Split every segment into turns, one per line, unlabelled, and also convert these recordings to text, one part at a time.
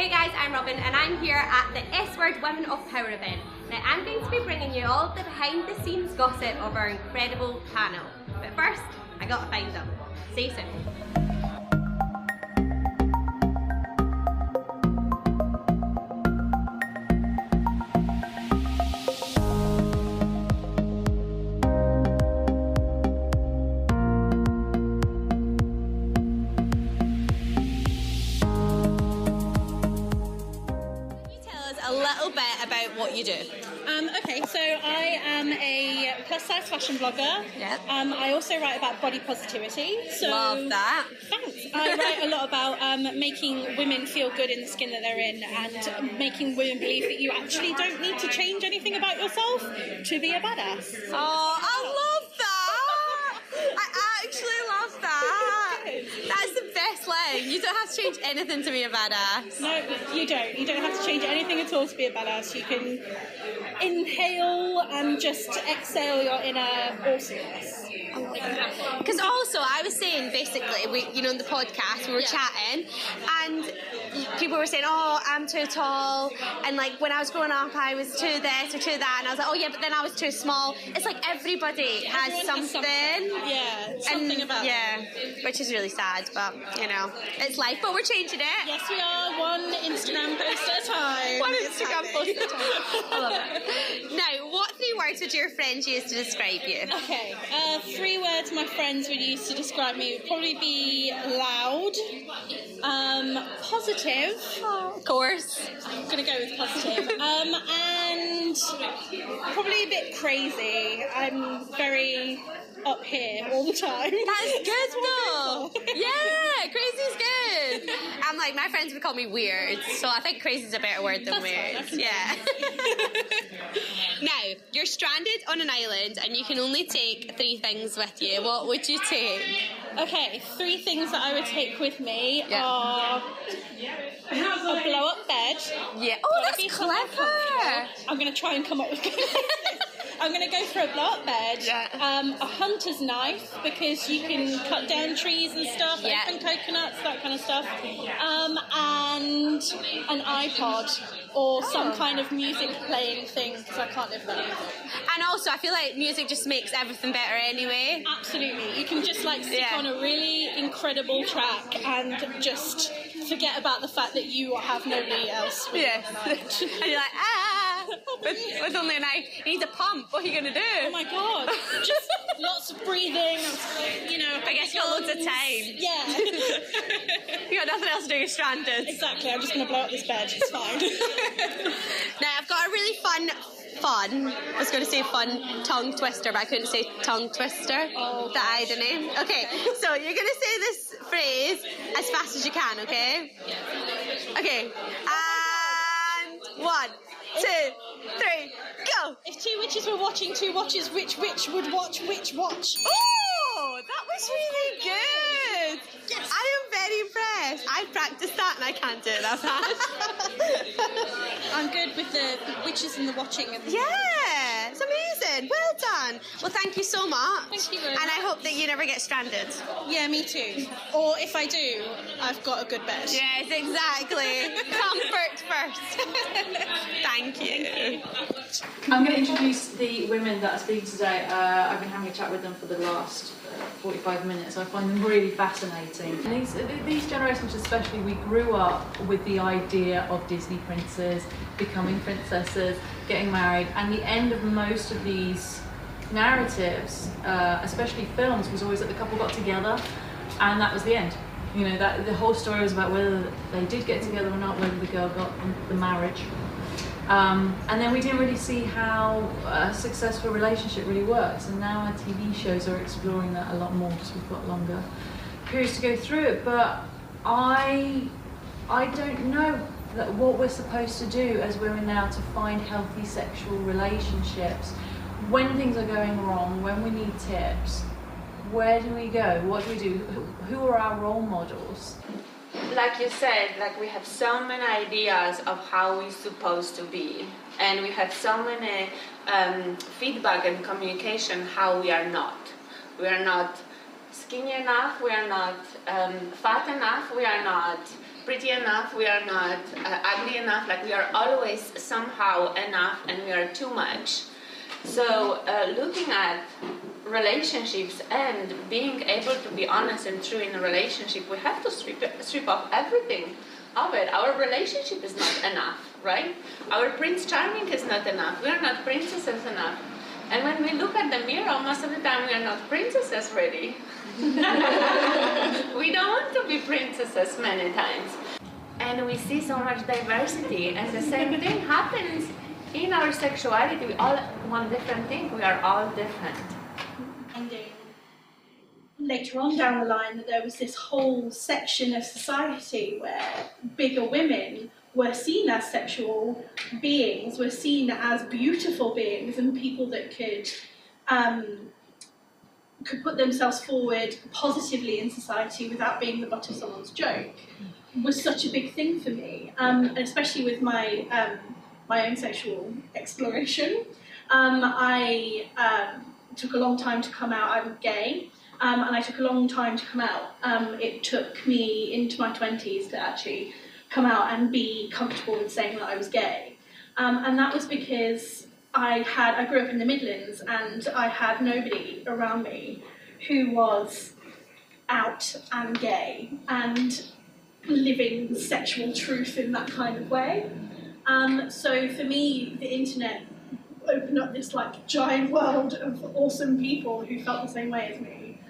Hey guys, I'm Robyn and I'm here at the S Word Women of Power event. Now I'm going to be bringing you all the behind the scenes gossip of our incredible panel. But first, I gotta find them. See you soon. A little bit about what you do.
Okay, so I am a plus-size fashion blogger.
Yep.
I also write about body positivity. So
Love that.
Thanks. I write a lot about making women feel good in the skin that they're in and making women believe that you actually don't need to change anything about yourself to be a badass.
Oh, I love that! I actually love that! That's the best line. You don't have to change anything to be a badass.
No, you don't. You don't have to change anything at all to be a badass. You can inhale and just exhale your inner awesomeness.
Because also, I was saying, basically, in the podcast, we were chatting, and people were saying, oh, I'm too tall, and like, when I was growing up, I was too this or too that, and I was like, oh yeah, but then I was too small. It's like everybody has something.
Yeah, something about it.
Which is really sad, but, it's life, but we're changing it.
Yes, we are, one Instagram post at a time.
One Instagram post at a time. I love it. Now, what 3 words would your friends use to describe you?
Okay, 3 words my friends would use to describe me would probably be loud, positive.
Oh, of course.
I'm going to go with positive. And probably a bit crazy. I'm very up here all the time.
That's good though. Yeah, crazy's good. I'm like, my friends would call me weird, so I think crazy's a better word than weird. Yeah. Now, you're stranded on an island and you can only take 3 things with you. What would you take?
Okay, 3 things that I would take with me are a blow-up bed.
Yeah. Oh, that's clever.
I'm going to try and come up with I'm going to go for a blow-up bed, a hunter's knife, because you can cut down trees and stuff, open coconuts, that kind of stuff, and an iPod or some kind of music playing thing, because I can't live without music.
And also, I feel like music just makes everything better anyway.
Absolutely. You can just like stick on a really incredible track and just forget about the fact that you have nobody else with you.
And you're like, with only a knife. You need a pump. What are you going to do?
Oh my God. Just lots of breathing.
I guess you got loads of time.
Yeah.
You got nothing else to do, you're stranded.
Exactly. I'm just going to blow up this bed. It's fine.
Now, I've got a really fun, I was going to say fun tongue twister, but I couldn't say tongue twister.
Oh,
the Ida name. Okay, so you're going to say this phrase as fast as you can, okay? Okay. And 1, 2, 3, go!
If 2 witches were watching 2 watches, which witch would watch which watch?
Oh, that was really good!
Yes.
I am very impressed. I practiced that and I can't do it that fast.
I'm good with the witches and the watching.
Yeah, it's amazing. Well done. Well, thank you so much.
Thank you very much.
And I hope that you never get stranded.
Yeah, me too. Or if I do, I've got a good bed.
Yes, exactly. Comfort first. Thank you.
I'm going to introduce the women that are speaking today. I've been having a chat with them for the last 45 minutes. I find them really fascinating. These generations especially, we grew up with the idea of Disney princes, becoming princesses, getting married, and the end of most of these narratives, especially films, was always that the couple got together and that was the end. That the whole story was about whether they did get together or not, whether the girl got the marriage. And then we didn't really see how a successful relationship really works, and now our TV shows are exploring that a lot more because we've got longer periods to go through it. But I don't know what we're supposed to do as women now to find healthy sexual relationships when things are going wrong, when we need tips. Where do we go? What do we do? Who are our role models?
Like you said, we have so many ideas of how we're supposed to be, and we have so many feedback and communication how we are not. We are not skinny enough, we are not fat enough, we are not pretty enough, we are not ugly enough, like we are always somehow enough and we are too much. So looking at relationships and being able to be honest and true in a relationship, we have to strip off everything of it. Our relationship is not enough, right? Our Prince Charming is not enough. We are not princesses enough. And when we look at the mirror, most of the time we are not princesses ready. We don't want to be princesses many times. And we see so much diversity, and the same thing happens in our sexuality. We all want different things. We are all different.
Finding later on down the line that there was this whole section of society where bigger women were seen as sexual beings, were seen as beautiful beings, and people that could put themselves forward positively in society without being the butt of someone's joke, was such a big thing for me, especially with my my own sexual exploration. I took a long time to come out. I'm gay, and I took a long time to come out. It took me into my 20s to actually come out and be comfortable with saying that I was gay, and that was because I grew up in the Midlands, and I had nobody around me who was out and gay and living sexual truth in that kind of way. So for me, the internet opened up this like giant world of awesome people who felt the same way as me.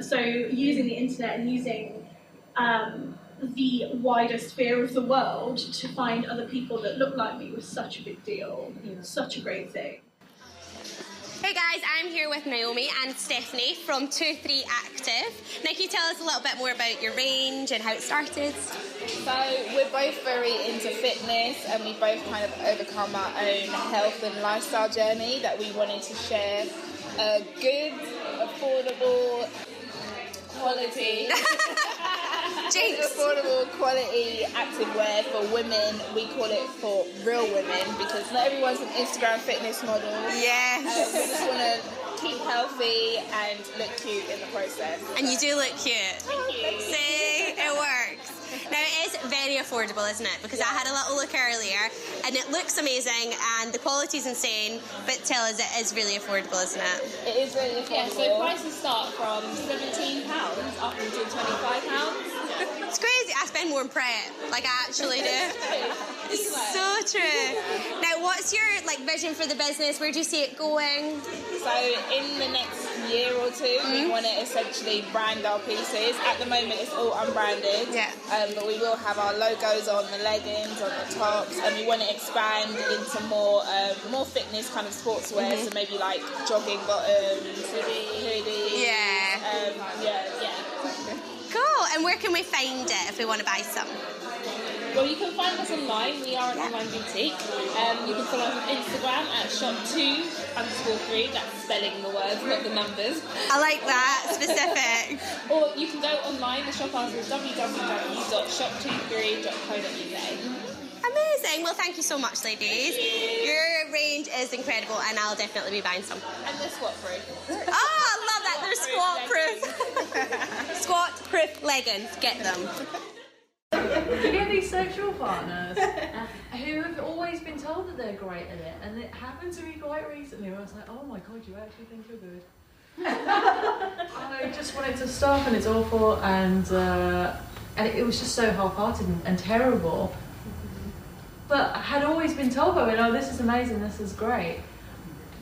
So using the internet and using the wider sphere of the world to find other people that look like me was such a big deal, such a great thing.
Hey guys, I'm here with Naomi and Stephanie from 2-3 Active. Now can you tell us a little bit more about your range and how it started?
So we're both very into fitness, and we both kind of overcome our own health and lifestyle journey that we wanted to share a good, affordable, quality affordable quality activewear for women. We call it for real women because not everyone's an Instagram fitness model.
Yes.
We just want to keep healthy and look cute in the process.
And you do look cute.
Thank you.
See, it works. Now it is very affordable, isn't it? Because I had a little look earlier and it looks amazing and the quality's insane, but tell us, it is really affordable, isn't it?
It is really affordable.
Yeah, so prices start from £17 up until £25.
It's crazy. I spend more on Pret. Like, I actually do. It's so true. Now, what's your vision for the business? Where do you see it going?
So in the next year or two, we want to essentially brand our pieces. At the moment, it's all unbranded.
Yeah.
But we will have our logos on the leggings, on the tops, and we want to expand into more fitness kind of sportswear. So maybe like jogging bottoms, hoodies.
Yeah.
Yeah.
Cool. And where can we find it if we want to buy some?
Well, you can find us online. We are an online boutique. You can follow us on Instagram at shop2_3. That's spelling the words, not the numbers.
I like that. Specific.
Or you can go online. The shop answer is www.shop23.co.uk.
Amazing. Well, thank you so much, ladies. Your range is incredible, and I'll definitely be buying some.
And they're squat proof.
Oh, I love that. They're squat proof. Squat proof leggings. Get them.
You get these sexual partners who have always been told that they're great at it, and it happened to me quite recently where I was like, oh my god, you actually think you're good. I just wanted to stop, and it's awful, and it was just so half-hearted and terrible. But I had always been told by women, oh, this is amazing, this is great.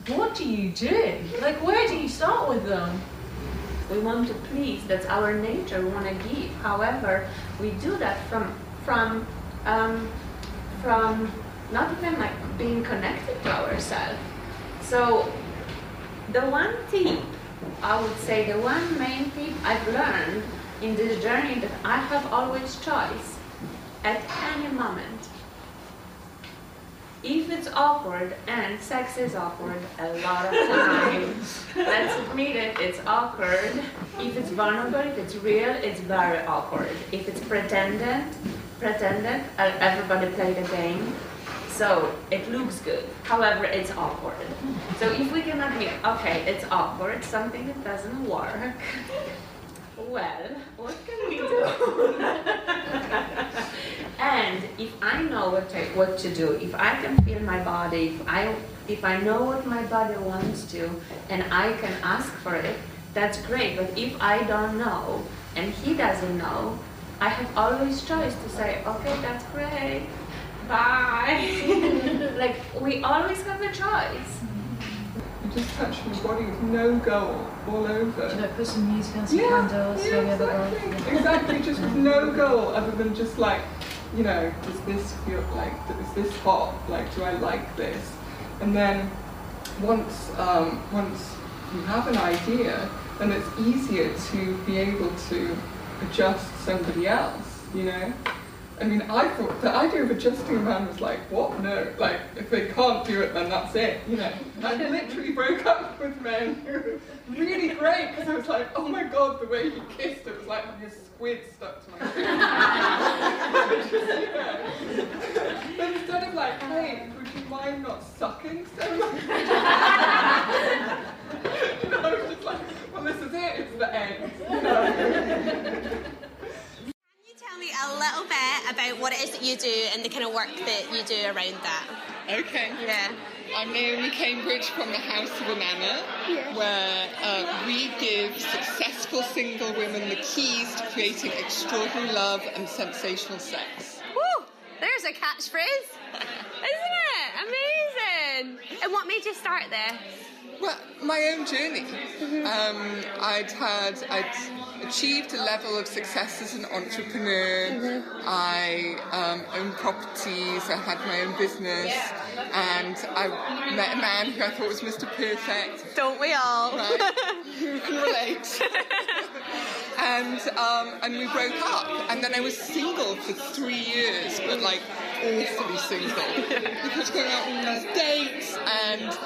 What do you do? Like, where do you start with them?
We want to please, that's our nature, we want to give. However, we do that from not even being connected to ourselves. So the one tip, I would say the one main tip I've learned in this journey, that I have always choice at any moment. If it's awkward, and sex is awkward a lot of times, let's admit it, it's awkward. If it's vulnerable, if it's real, it's very awkward. If it's pretended, everybody play the game, so it looks good. However, it's awkward. So if we can admit, okay, it's awkward, something that doesn't work, well, what can we do? And if I know what to do, if I can feel my body, if I know what my body wants to, and I can ask for it, that's great. But if I don't know, and he doesn't know, I have always choice to say, okay, that's great, bye. Like, we always have a choice.
Just touch my body with no goal all over.
Like put some music on, some candles,
Exactly, just with no goal other than just like, you know, does this feel like, is this hot? Like, do I like this? And then once you have an idea, then it's easier to be able to adjust somebody else, you know? I mean, I thought the idea of adjusting a man was like, what? No, like, if they can't do it, then that's it, you know? I literally broke up with men who were really great, because I was like, oh my God, the way he kissed, it was like his squid stuck to my face. But instead of like, hey, would you mind not sucking so much? You know, I was just like, well, this is it, it's the end, you know?
Tell me a little bit about what it is that you do and the kind of work that you do around that.
Okay.
Yeah.
I'm Naomi Cambridge from the House of Inanna, where we give successful single women the keys to creating extraordinary love and sensational sex.
Woo! There's a catchphrase, isn't it? Amazing. And what made you start there?
Well, my own journey. I'd achieved a level of success as an entrepreneur. I owned properties, I had my own business, and I met a man who I thought was Mr. Perfect.
Don't we all?
Right? Who can relate? And we broke up, and then I was single for 3 years, but like awfully single. Because going out on these dates and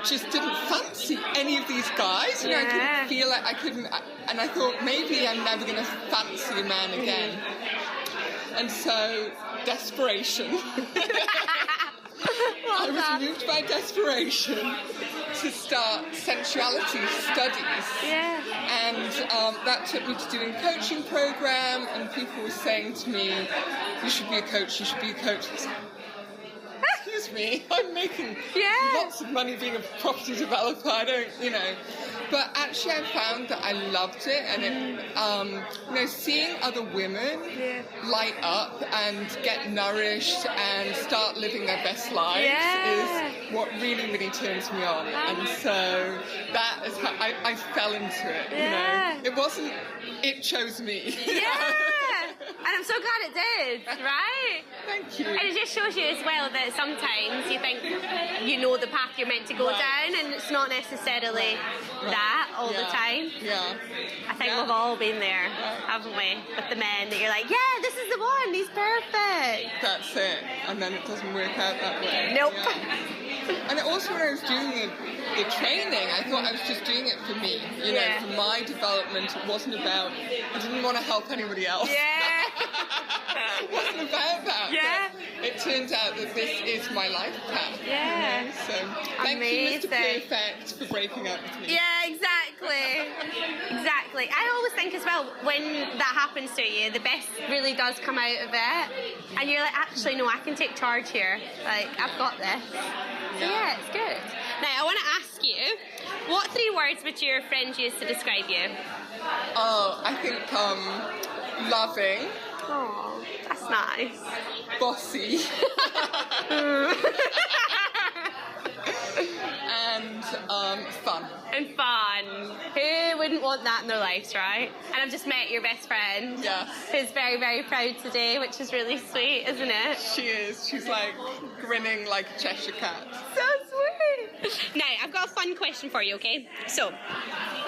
just didn't fancy any of these guys. You know, I couldn't feel it, and I thought maybe I'm never going to fancy a man again. And so, desperation. I was moved by desperation to start sensuality studies. Yeah. And that took me to doing a coaching program, and people were saying to me, you should be a coach, you should be a coach. Excuse me, I'm making lots of money being a property developer, I don't, you know. But actually I found that I loved it, and it, you know, seeing other women light up and get nourished and start living their best lives is what really, really turns me on. And so that is how I fell into it, you know. It wasn't, it chose me.
And I'm so glad it did, right?
Thank you.
And it just shows you as well that sometimes you think you know the path you're meant to go down, and it's not necessarily that all the time. I think we've all been there, haven't we? With the men that you're like, yeah, this is the one, he's perfect.
That's it. And then it doesn't work out that way.
Nope.
And also when I was doing the training, I thought I was just doing it for me, you know, for my development. It wasn't about, I didn't want to help anybody else. It wasn't about that. But it turns out that this is my life path. You know? So thank you, Mr. Perfect, for breaking up with me.
Yeah, exactly. Exactly. I always think as well, when that happens to you, the best really does come out of it. And you're like, actually, no, I can take charge here. Like, I've got this. So yeah, it's good. Now, I want to ask you, what 3 words would your friends use to describe you?
Oh, I think loving.
Oh, that's nice.
Bossy. And fun.
And fun. Who wouldn't want that in their lives, right? And I've just met your best friend.
Yes.
Who's very, very proud today, which is really sweet, isn't it?
She is. She's like grinning like a Cheshire cat.
So sweet. Now, I've got a fun question for you, okay? So,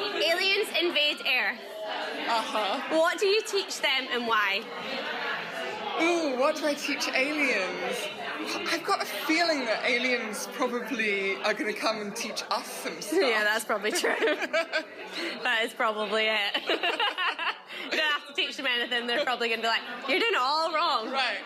aliens invade Earth. What do you teach them and why?
Ooh, what do I teach aliens? I've got a feeling that aliens probably are going to come and teach us some stuff.
Yeah, that's probably true. That is probably it. You don't have to teach them anything. They're probably going to be like, you're doing it all wrong.
Right.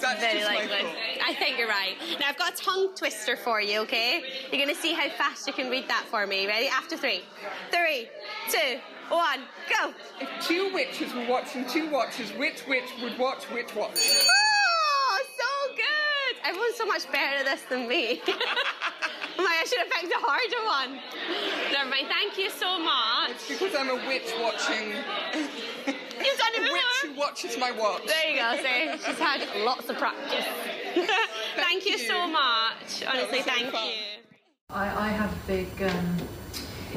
That's
very
just
likely.
my thought.
I think you're right. Now, I've got a tongue twister for you, okay? You're going to see how fast you can read that for me. Ready? After 3. 3, 2, 1, go.
If two witches were watching two watches, which witch would watch which watch?
Oh, so good. Everyone's so much better at this than me. I should have picked a harder one. Never mind. Thank you so much.
It's because I'm a witch watching.
You've done it before.
Witch who watches my watch.
There you go. See, she's had lots of practice. Thank you so much. Honestly, thank you.
I have a big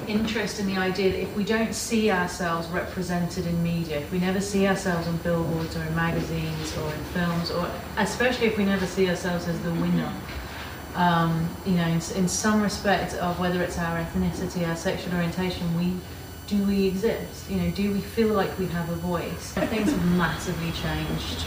interest in the idea that if we don't see ourselves represented in media, if we never see ourselves on billboards or in magazines or in films, or especially if we never see ourselves as the winner, you know, in some respect of whether it's our ethnicity, our sexual orientation, do we exist? You know, do we feel like we have a voice? Things have massively changed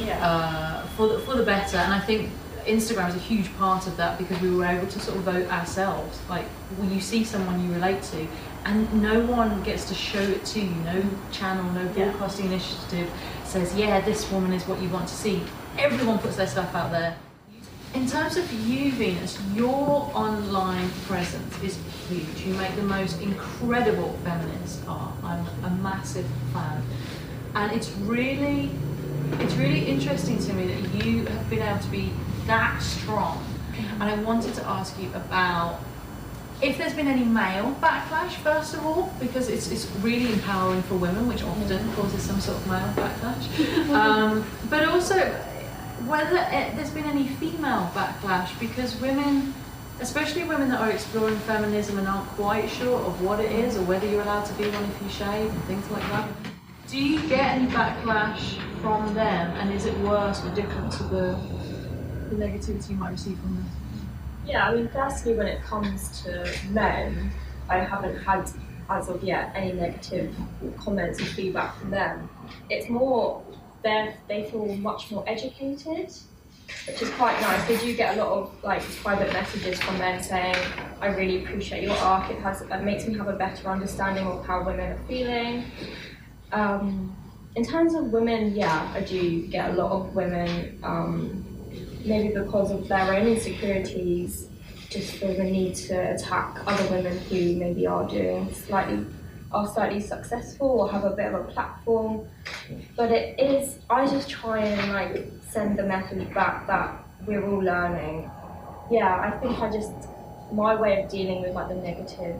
for the better, and I think Instagram is a huge part of that, because we were able to sort of vote ourselves. Like, when you see someone you relate to, and no one gets to show it to you, no channel, no broadcasting initiative says, yeah, this woman is what you want to see. Everyone puts their stuff out there. In terms of you, Venus, your online presence is huge. You make the most incredible feminist art. I'm a massive fan. And it's really interesting to me that you have been able to be that strong. And I wanted to ask you about if there's been any male backlash, first of all, because it's really empowering for women, which often causes some sort of male backlash. But also whether there's been any female backlash, because women, especially women that are exploring feminism and aren't quite sure of what it is or whether you're allowed to be one if you shave and things like that. Do you get any backlash from them, and is it worse or different to the negativity you might receive from this?
Yeah, I mean, firstly, when it comes to men, I haven't had, as of yet, any negative comments or feedback from them. It's more, they feel much more educated, which is quite nice. They do get a lot of like private messages from men saying, I really appreciate your art, it makes me have a better understanding of how women are feeling. In terms of women, yeah, I do get a lot of women, maybe because of their own insecurities, just feel the need to attack other women who maybe are slightly successful or have a bit of a platform. But I just try and like send the message back that we're all learning. Yeah, I think my way of dealing with like the negative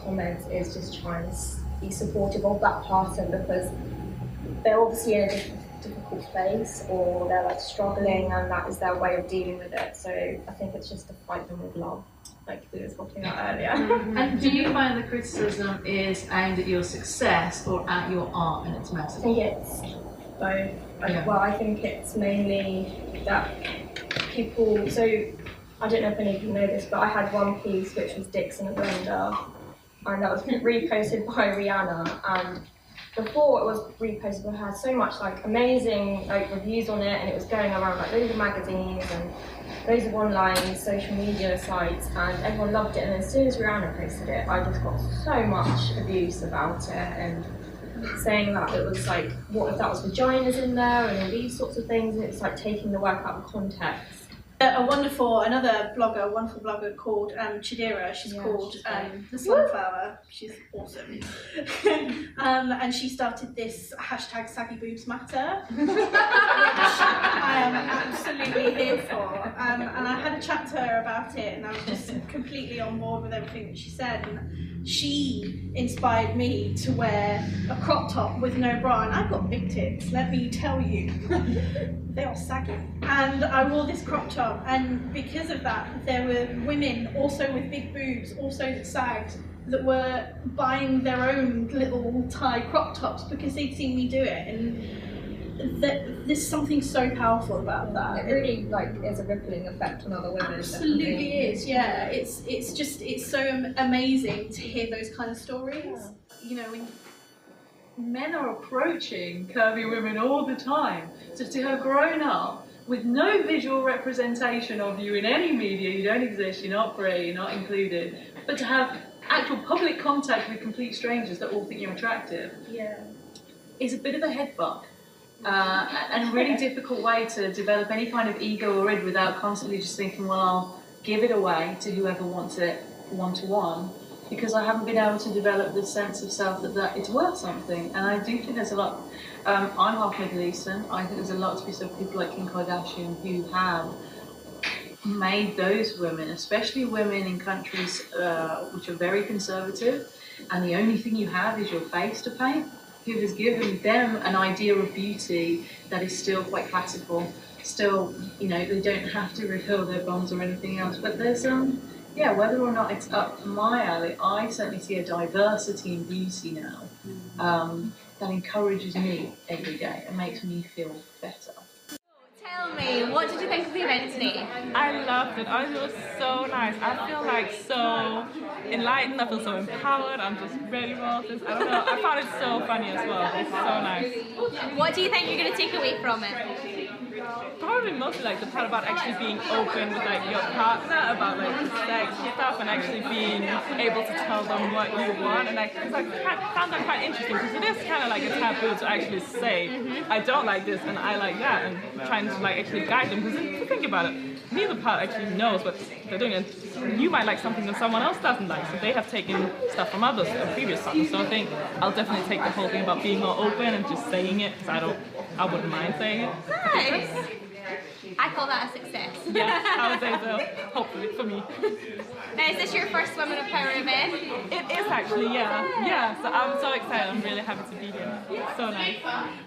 comments is just trying to be supportive of that person, because they're obviously in a difficult place, or they're like struggling, and that is their way of dealing with it. So I think it's just to fight them with love, like we were talking about earlier.
And do you find the criticism is aimed at your success or at your art and its message?
I think it's both. Well, I think it's mainly that people, so I don't know if any of you know this, but I had one piece which was Dicks in a Blender, and that was reposted by Rihanna, and before it was reposted, we had so much like amazing like reviews on it, and it was going around like loads of magazines and loads of online social media sites, and everyone loved it. And as soon as Rihanna posted it, I just got so much abuse about it, and saying that it was like, what if that was vaginas in there and all these sorts of things, and it's like taking the work out of context.
Another wonderful blogger called Chidera. She's called The Sunflower. She's awesome. And she started this hashtag Saggy Boobs Matter, which I am absolutely here for. And I had a chat to her about it, and I was just completely on board with everything that she said. And she inspired me to wear a crop top with no bra, and I've got big tits, let me tell you. They are saggy. And I wore this crop top, and because of that, there were women also with big boobs, also that sagged, that were buying their own little tie crop tops because they'd seen me do it. And there's something so powerful about that.
It really like is a rippling effect on other women.
Absolutely
definitely.
is, yeah. It's so amazing to hear those kind of stories.
Yeah. You know, when men are approaching curvy women all the time, so to have grown up with no visual representation of you in any media, you don't exist, you're not free, you're not included, but to have actual public contact with complete strangers that all think you're attractive, is a bit of a headbutt. And a really difficult way to develop any kind of ego or id without constantly just thinking, well, I'll give it away to whoever wants it one-to-one. because I haven't been able to develop this sense of self that it's worth something. And I do think there's a lot. I'm half Middle Eastern. I think there's a lot to be said for people like Kim Kardashian who have made those women, especially women in countries which are very conservative, and the only thing you have is your face to paint, who has given them an idea of beauty that is still quite classical. Still, they don't have to refill their bonds or anything else. But there's whether or not it's up my alley, I certainly see a diversity in beauty now that encourages me every day and makes me feel better.
Tell me, what did you think of the event today?
I loved it. I thought it was so nice. I feel like so enlightened. I feel so empowered. I'm just ready for all this. I don't know. I found it so funny as well. It's so nice.
What do you think you're going to take away from it?
Probably mostly like the part about actually being open with like your partner about like sex and stuff, and actually being able to tell them what you want. And like, cause I found that quite interesting because it is kind of like a taboo to actually say I don't like this and I like that, and trying to like actually guide them. Because if you think about it, neither part actually knows what they're doing, and you might like something that someone else doesn't like, so they have taken stuff from others, previous partners. So I think I'll definitely take the whole thing about being more open and just saying it, because I wouldn't mind saying it.
Nice. I call that a success.
Yeah, I would say so. Hopefully, for me.
Now, is this your first Women of Power event?
It is actually, yeah. Yeah, so I'm so excited. I'm really happy to be here. It's so nice.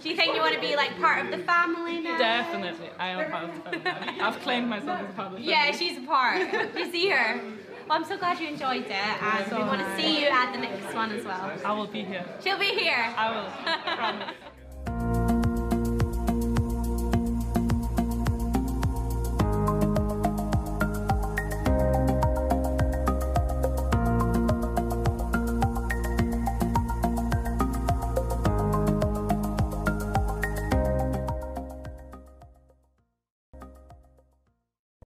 Do you think you want to be like part of the family now?
Definitely. I am part of the family. I've claimed myself as a part of the family.
Yeah, she's a part. You see her. Well, I'm so glad you enjoyed it, and we want to see you at the next one as well.
I will be here.
She'll be here.
I will. Promise.